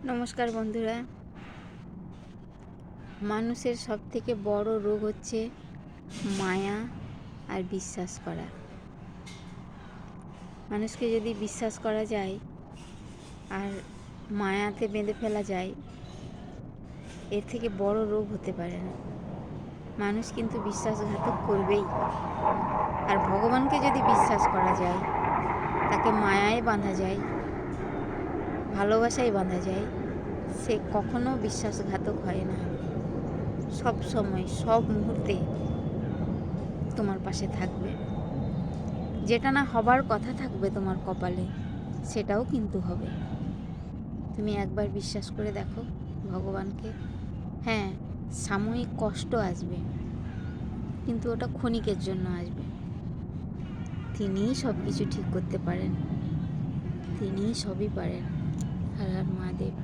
নমস্কার বন্ধুরা। মানুষের সবথেকে বড় রোগ হচ্ছে মায়া আর বিশ্বাস করা। মানুষকে যদি বিশ্বাস করা যায় আর মায়াতে বেঁধে ফেলা যায়, এর থেকে বড় রোগ হতে পারে না। মানুষ কিন্তু বিশ্বাসঘাতক করবেই। আর ভগবানকে যদি বিশ্বাস করা যায়, তাকে মায়ায় বাঁধা যায়, ভালোবাসায় বাঁধা যায়, সে কখনো বিশ্বাসঘাতক হয় না। সব সময়, সব মুহূর্তে তোমার পাশে থাকবে। যেটা না হবার কথা থাকবে তোমার কপালে, সেটাও কিন্তু হবে। তুমি একবার বিশ্বাস করে দেখো ভগবানকে। হ্যাঁ, সাময়িক কষ্ট আসবে, কিন্তু ওটা ক্ষণিকের জন্য আসবে। তিনিই সব কিছু ঠিক করতে পারেন, তিনিই সবই পারেন। হর হর মহাদেব।